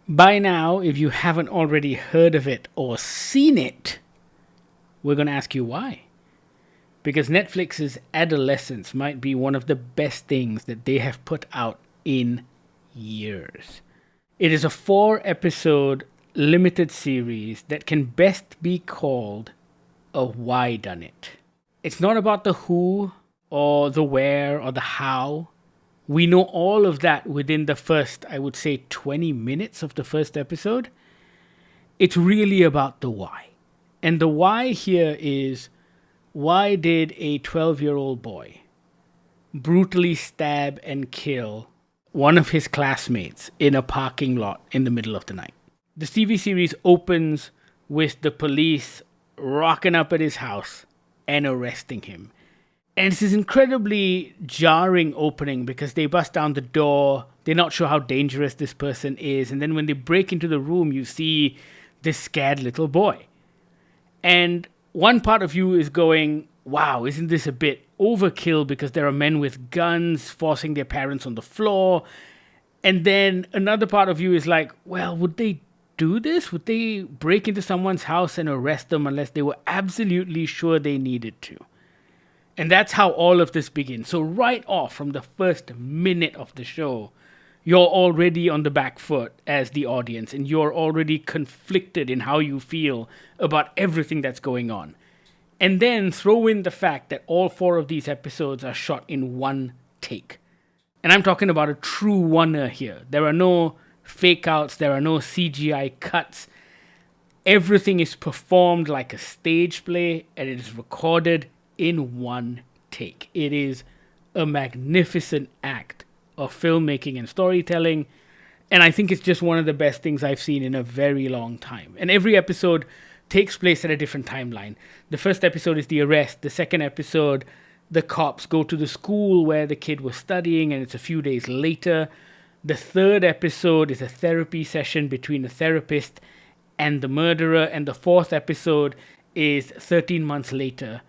By now, if you haven't already heard of it or seen it, we're going to ask you why. Because Netflix's Adolescence might be one of the best things that they have put out in years. It is a 4-episode limited series that can best be called a why-done-it. It's not about the who or the where or the how. We know all of that within the first, I would say, 20 minutes of the first episode. It's really about the why. And the why here is, why did a 12-year-old boy brutally stab and kill one of his classmates in a parking lot in the middle of the night? The TV series opens with the police rocking up at his house and arresting him. And it's this incredibly jarring opening because they bust down the door. They're not sure how dangerous this person is. And then when they break into the room, you see this scared little boy. And one part of you is going, wow, isn't this a bit overkill because there are men with guns forcing their parents on the floor? And then another part of you is like, well, would they do this? Would they break into someone's house and arrest them unless they were absolutely sure they needed to? And that's how all of this begins. So right off from the first minute of the show, you're already on the back foot as the audience, and you're already conflicted in how you feel about everything that's going on. And then throw in the fact that all 4 of these episodes are shot in one take. And I'm talking about a true oneer here. There are no fake outs, there are no CGI cuts. Everything is performed like a stage play, and it is recorded in one take. It is a magnificent act of filmmaking and storytelling, and I think it's just one of the best things I've seen in a very long time. And every episode takes place at a different timeline. The first episode is the arrest. The second episode, the cops go to the school where the kid was studying, and it's a few days later. The third episode is a therapy session between the therapist and the murderer, and the fourth episode is 13 months later,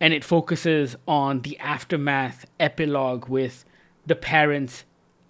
and it focuses on the aftermath epilogue with the parents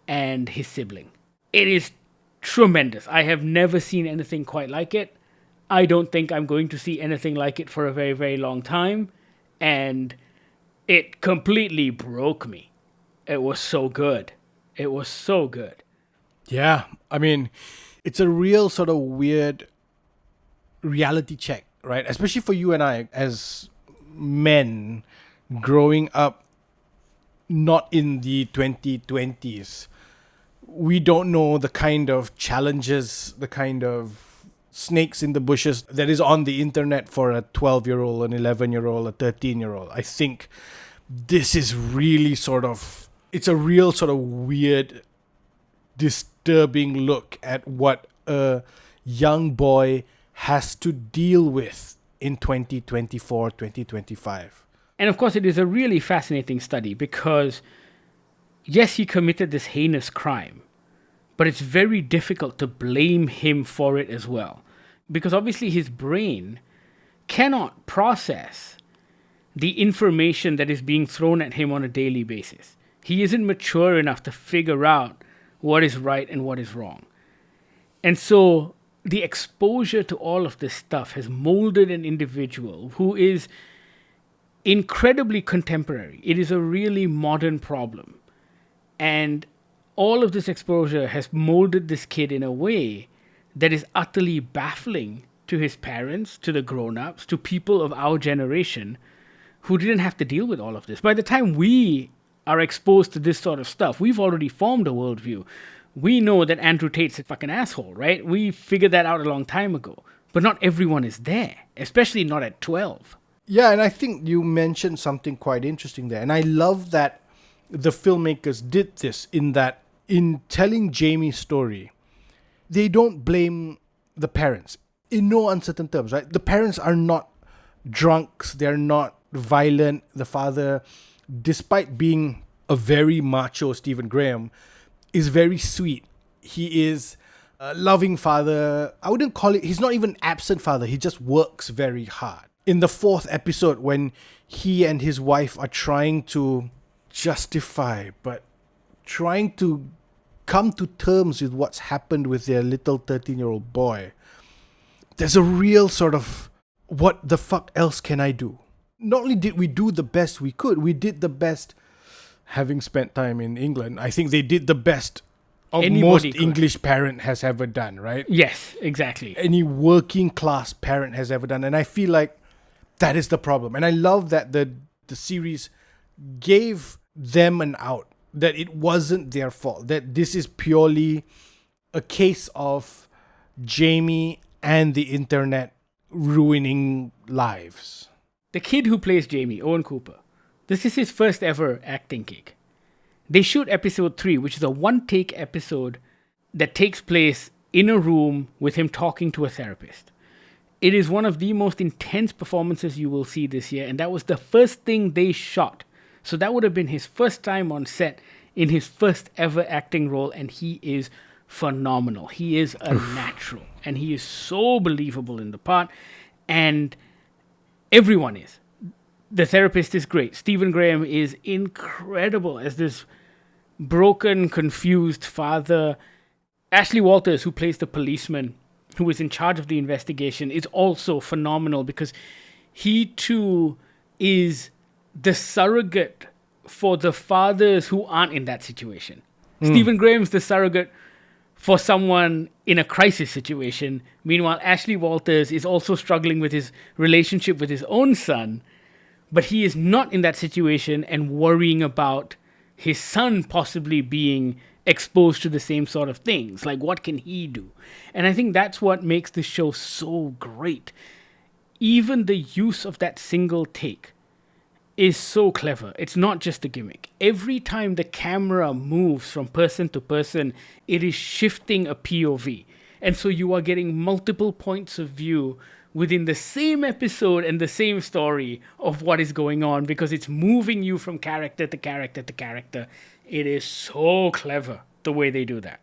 and his sibling. It is tremendous. I have never seen anything quite like it. I don't think I'm going to see anything like it for a very, very long time. And it completely broke me. It was so good. It was so good. Yeah, I mean, it's a real sort of weird reality check, right? Especially for you and I as men growing up not in the 2020s. We don't know the kind of challenges, the kind of snakes in the bushes that is on the internet for a 12-year-old, an 11-year-old, a 13-year-old. I think this is really it's a real sort of weird, disturbing look at what a young boy has to deal with in 2024, 2025. And of course, it is a really fascinating study because, yes, he committed this heinous crime, but it's very difficult to blame him for it as well. Because obviously his brain cannot process the information that is being thrown at him on a daily basis. He isn't mature enough to figure out what is right and what is wrong. And so the exposure to all of this stuff has molded an individual who is incredibly contemporary. It is a really modern problem. And all of this exposure has molded this kid in a way that is utterly baffling to his parents, to the grown-ups, to people of our generation who didn't have to deal with all of this. By the time we are exposed to this sort of stuff, we've already formed a worldview. We know that Andrew Tate's a fucking asshole, right? We figured that out a long time ago. But not everyone is there, especially not at 12. Yeah, and I think you mentioned something quite interesting there. And I love that the filmmakers did this in that in telling Jamie's story, they don't blame the parents in no uncertain terms, right? The parents are not drunks. They're not violent. The father, despite being a very macho Stephen Graham, is very sweet. He is a loving father. I wouldn't call it, he's not even absent father. He just works very hard. In the fourth episode, when he and his wife are trying to justify, but trying to come to terms with what's happened with their little 13-year-old boy, there's a real sort of, what the fuck else can I do? Not only did we do the best we could, we did the best, having spent time in England, I think they did the best of most English parent has ever done, right? Yes, exactly. Any working class parent has ever done. And I feel like that is the problem. And I love that the series gave them an out, that it wasn't their fault, that this is purely a case of Jamie and the internet ruining lives. The kid who plays Jamie, Owen Cooper, this is his first ever acting gig. They shoot episode 3, which is a one-take episode that takes place in a room with him talking to a therapist. It is one of the most intense performances you will see this year, and that was the first thing they shot. So that would have been his first time on set in his first ever acting role, and he is phenomenal. He is a natural, and he is so believable in the part, and everyone is. The therapist is great. Stephen Graham is incredible as this broken, confused father. Ashley Walters, who plays the policeman who is in charge of the investigation, is also phenomenal because he too is the surrogate for the fathers who aren't in that situation. Stephen Graham's the surrogate for someone in a crisis situation. Meanwhile, Ashley Walters is also struggling with his relationship with his own son, but he is not in that situation and worrying about his son possibly being exposed to the same sort of things. Like, what can he do? And I think that's what makes the show so great. Even the use of that single take is so clever. It's not just a gimmick. Every time the camera moves from person to person, it is shifting a POV. And so you are getting multiple points of view within the same episode and the same story of what is going on, because it's moving you from character to character to character. It is so clever the way they do that.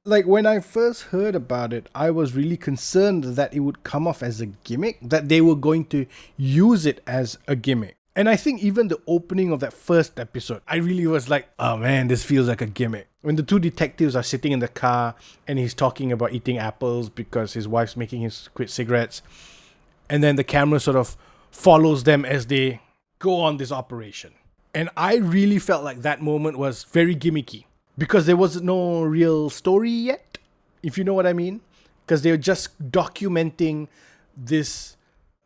Like, when I first heard about it, I was really concerned that it would come off as a gimmick, that they were going to use it as a gimmick. And I think even the opening of that first episode, I really was like, oh man, this feels like a gimmick. When the two detectives are sitting in the car and he's talking about eating apples because his wife's making him quit cigarettes, and then the camera sort of follows them as they go on this operation. And I really felt like that moment was very gimmicky because there was no real story yet, if you know what I mean. Because they were just documenting this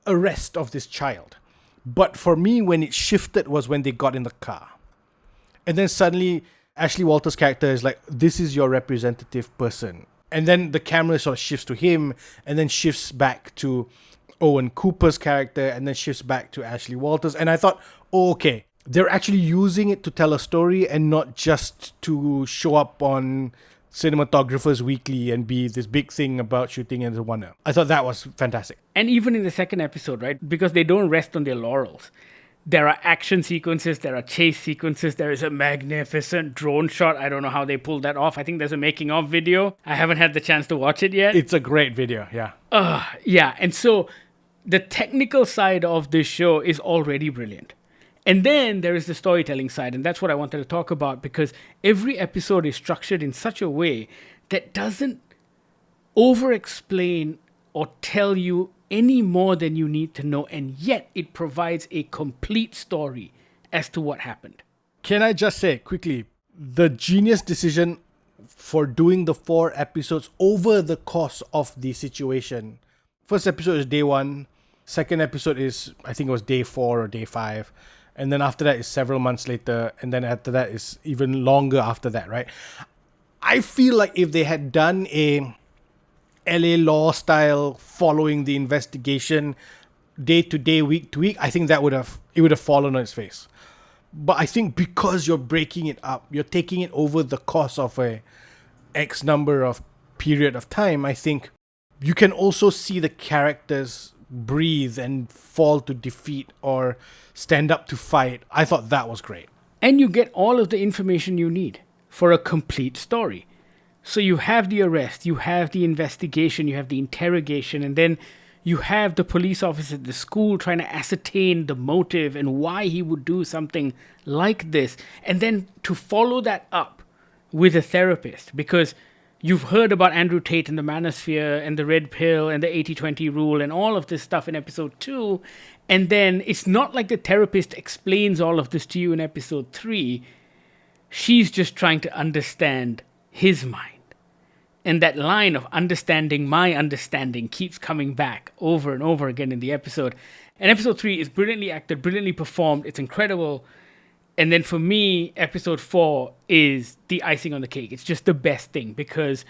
arrest of this child. But for me, when it shifted was when they got in the car. And then suddenly, Ashley Walters' character is like, this is your representative person. And then the camera sort of shifts to him and then shifts back to Owen Cooper's character and then shifts back to Ashley Walters. And I thought, oh, okay, they're actually using it to tell a story and not just to show up on Cinematographers Weekly and be this big thing about shooting in the wonder. I thought that was fantastic. And even in the second episode, right? Because they don't rest on their laurels. There are action sequences, there are chase sequences, there is a magnificent drone shot. I don't know how they pulled that off. I think there's a making of video. I haven't had the chance to watch it yet. It's a great video, yeah. Yeah, and so the technical side of this show is already brilliant. And then there is the storytelling side, and that's what I wanted to talk about, because every episode is structured in such a way that doesn't over-explain or tell you any more than you need to know, and yet it provides a complete story as to what happened. Can I just say quickly, the genius decision for doing the 4 episodes over the course of the situation. First episode is day 1. Second episode is, I think it was day 4 or day 5. And then after that is several months later. And then after that is even longer after that, right? I feel like if they had done a LA Law style following the investigation day to day, week to week, I think it would have fallen on its face. But I think because you're breaking it up, you're taking it over the course of a X number of period of time, I think you can also see the characters breathe and fall to defeat or stand up to fight. I thought that was great. And you get all of the information you need for a complete story. So you have the arrest, you have the investigation, you have the interrogation, and then you have the police officer at the school trying to ascertain the motive and why he would do something like this. And then to follow that up, with a therapist, because you've heard about Andrew Tate and the manosphere and the red pill and the 80-20 rule and all of this stuff in episode 2. And then it's not like the therapist explains all of this to you in episode 3. She's just trying to understand his mind. And that line of understanding my understanding keeps coming back over and over again in the episode. And episode 3 is brilliantly acted, brilliantly performed. It's incredible. And then for me, episode 4 is the icing on the cake. It's just the best thing, because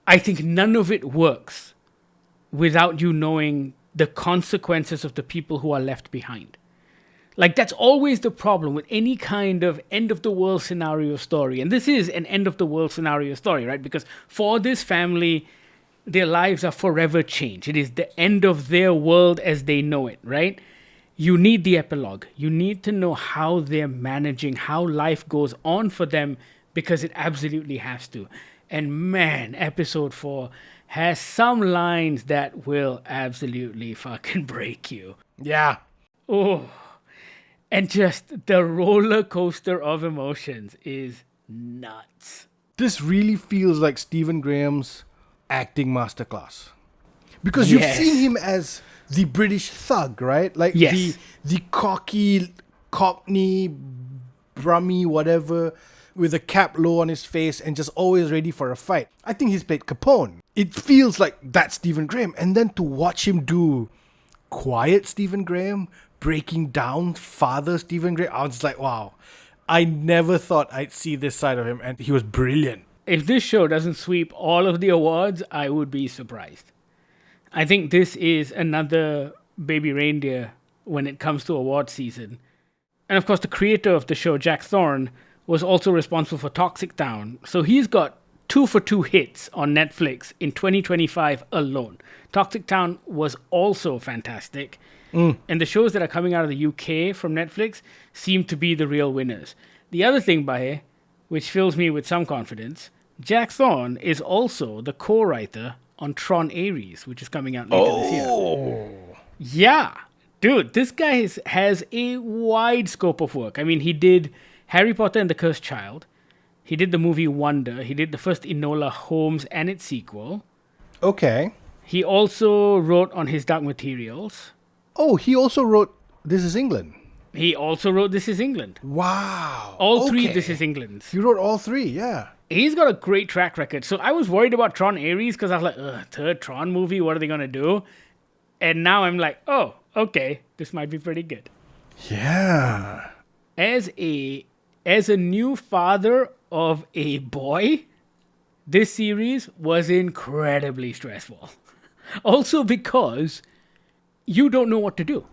I think none of it works without you knowing the consequences of the people who are left behind. Like, that's always the problem with any kind of end-of-the-world scenario story. And this is an end-of-the-world scenario story, right? Because for this family, their lives are forever changed. It is the end of their world as they know it, right? You need the epilogue. You need to know how they're managing, how life goes on for them, because it absolutely has to. And man, episode 4 has some lines that will absolutely fucking break you. Yeah. Oh, and just the roller coaster of emotions is nuts. This really feels like Stephen Graham's acting masterclass. Because you've seen him as the British thug, right? Like the cocky, cockney, brummy, whatever, with a cap low on his face and just always ready for a fight. I think he's played Capone. It feels like that's Stephen Graham. And then to watch him do quiet Stephen Graham, breaking down father Stephen Graham, I was like, wow, I never thought I'd see this side of him, and he was brilliant. If this show doesn't sweep all of the awards, I would be surprised. I think this is another baby reindeer when it comes to award season. And of course, the creator of the show, Jack Thorne, was also responsible for Toxic Town. So he's got 2 for 2 hits on Netflix in 2025 alone. Toxic Town was also fantastic. And the shows that are coming out of the UK from Netflix seem to be the real winners. The other thing, Bahir, which fills me with some confidence, Jack Thorne is also the co-writer on Tron Ares, which is coming out later this year. Yeah. Dude, this guy has a wide scope of work. I mean, he did Harry Potter and the Cursed Child. He did the movie Wonder. He did the first Enola Holmes and its sequel. Okay. He also wrote on his Dark Materials. Oh, he also wrote This Is England. He also wrote This Is England. Wow. All 3 This Is Englands. He wrote all 3, yeah. He's got a great track record. So I was worried about Tron Ares because I was like, third Tron movie, what are they going to do? And now I'm like, oh, okay, this might be pretty good. Yeah. As a new father of a boy, this series was incredibly stressful. Also because you don't know what to do.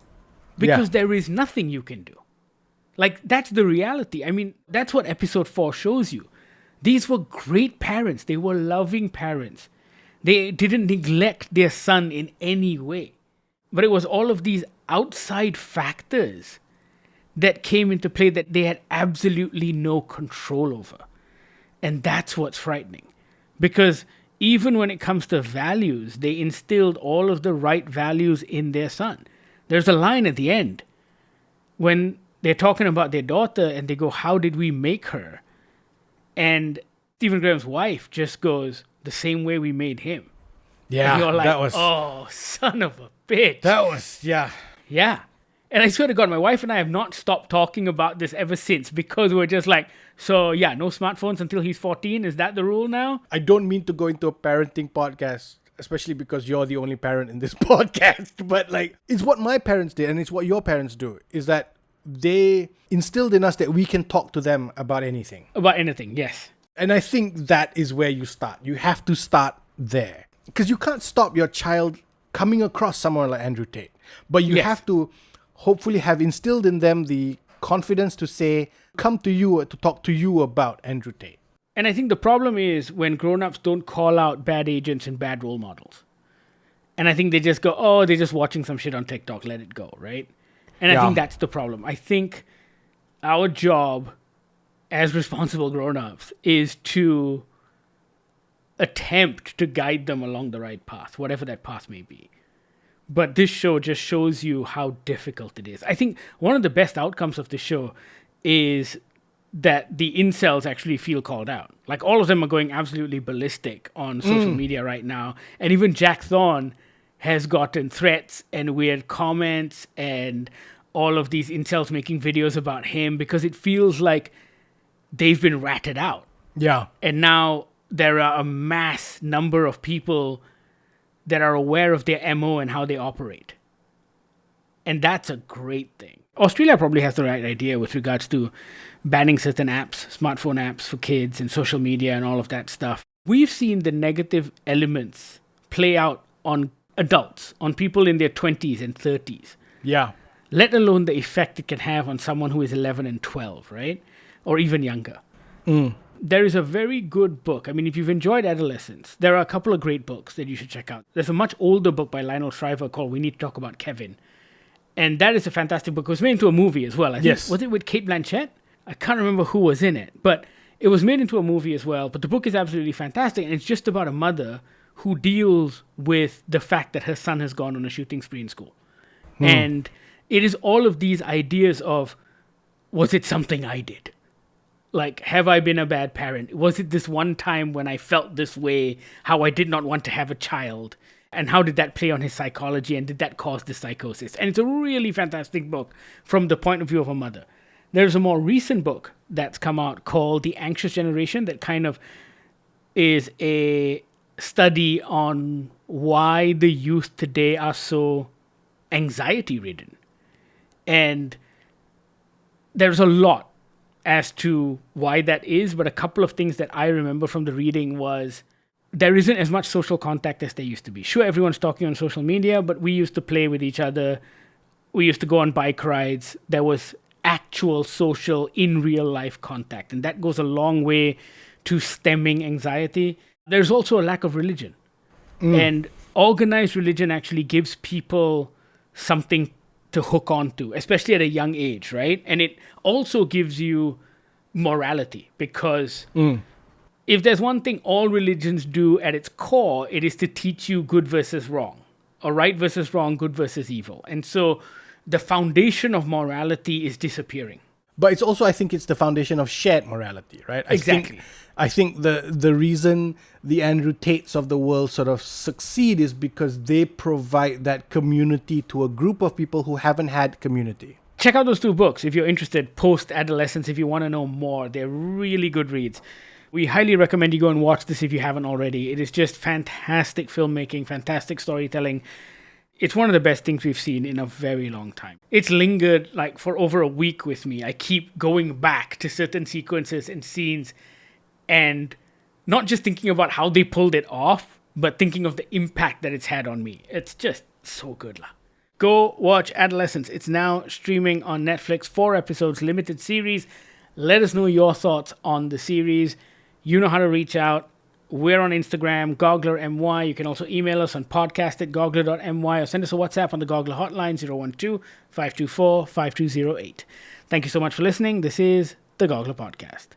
Because there is nothing you can do. Like, that's the reality. I mean, that's what episode 4 shows you. These were great parents. They were loving parents. They didn't neglect their son in any way. But it was all of these outside factors that came into play that they had absolutely no control over. And that's what's frightening. Because even when it comes to values, they instilled all of the right values in their son. There's a line at the end when they're talking about their daughter and they go, how did we make her? And Stephen Graham's wife just goes, the same way we made him. Yeah, and you're like, that was... oh, son of a bitch. That was, yeah. Yeah. And I swear to God, my wife and I have not stopped talking about this ever since, because we're just like, so yeah, no smartphones until he's 14. Is that the rule now? I don't mean to go into a parenting podcast, especially because you're the only parent in this podcast. But like, it's what my parents did and it's what your parents do, is that they instilled in us that we can talk to them about anything. About anything, yes. And I think that is where you start. You have to start there. Because you can't stop your child coming across someone like Andrew Tate. But you have to hopefully have instilled in them the confidence to say, come to you, to talk to you about Andrew Tate. And I think the problem is when grown-ups don't call out bad agents and bad role models. And I think they just go, oh, they're just watching some shit on TikTok, let it go, right? And I think that's the problem. I think our job as responsible grown-ups is to attempt to guide them along the right path, whatever that path may be. But this show just shows you how difficult it is. I think one of the best outcomes of the show is that the incels actually feel called out. Like, all of them are going absolutely ballistic on social media right now. And even Jack Thorne has gotten threats and weird comments and all of these incels making videos about him because it feels like they've been ratted out. Yeah. And now there are a mass number of people that are aware of their MO and how they operate. And that's a great thing. Australia probably has the right idea with regards to banning certain apps, smartphone apps for kids and social media and all of that stuff. We've seen the negative elements play out on adults, on people in their 20s and 30s. Yeah. Let alone the effect it can have on someone who is 11 and 12, right? Or even younger. There is a very good book. I mean, if you've enjoyed Adolescence, there are a couple of great books that you should check out. There's a much older book by Lionel Shriver called We Need to Talk About Kevin. And that is a fantastic book. It was made into a movie as well. I think, Yes. Was it with Cate Blanchett? I can't remember who was in it. But it was made into a movie as well. But the book is absolutely fantastic. And it's just about a mother who deals with the fact that her son has gone on a shooting spree in school. And it is all of these ideas of, was it something I did? Like, have I been a bad parent? Was it this one time when I felt this way, how I did not want to have a child? And how did that play on his psychology? And did that cause the psychosis? And it's a really fantastic book from the point of view of a mother. There's a more recent book that's come out called The Anxious Generation that kind of is a study on why the youth today are so anxiety-ridden. And there's a lot as to why that is, but a couple of things that I remember from the reading was there isn't as much social contact as there used to be. Sure, everyone's talking on social media, but we used to play with each other. We used to go on bike rides. There was actual social, in real life contact, and that goes a long way to stemming anxiety. There's also a lack of religion. And organized religion actually gives people something to hook on to, especially at a young age, right? And it also gives you morality because if there's one thing all religions do at its core, it is to teach you good versus wrong, or right versus wrong, good versus evil. And so the foundation of morality is disappearing. But it's also, I think, it's the foundation of shared morality, right? Exactly. I think the reason the Andrew Tates of the world sort of succeed is because they provide that community to a group of people who haven't had community. Check out those two books if you're interested, post-Adolescence, if you want to know more. They're really good reads. We highly recommend you go and watch this if you haven't already. It is just fantastic filmmaking, fantastic storytelling. It's one of the best things we've seen in a very long time. It's lingered like for over a week with me. I keep going back to certain sequences and scenes and not just thinking about how they pulled it off, but thinking of the impact that it's had on me. It's just so good. Go watch Adolescence. It's now streaming on Netflix, 4 episodes, limited series. Let us know your thoughts on the series. You know how to reach out. We're on Instagram, Goggler MY. You can also email us on podcast@goggler.my or send us a WhatsApp on the Goggler hotline, 012-524-5208. Thank you so much for listening. This is the Goggler Podcast.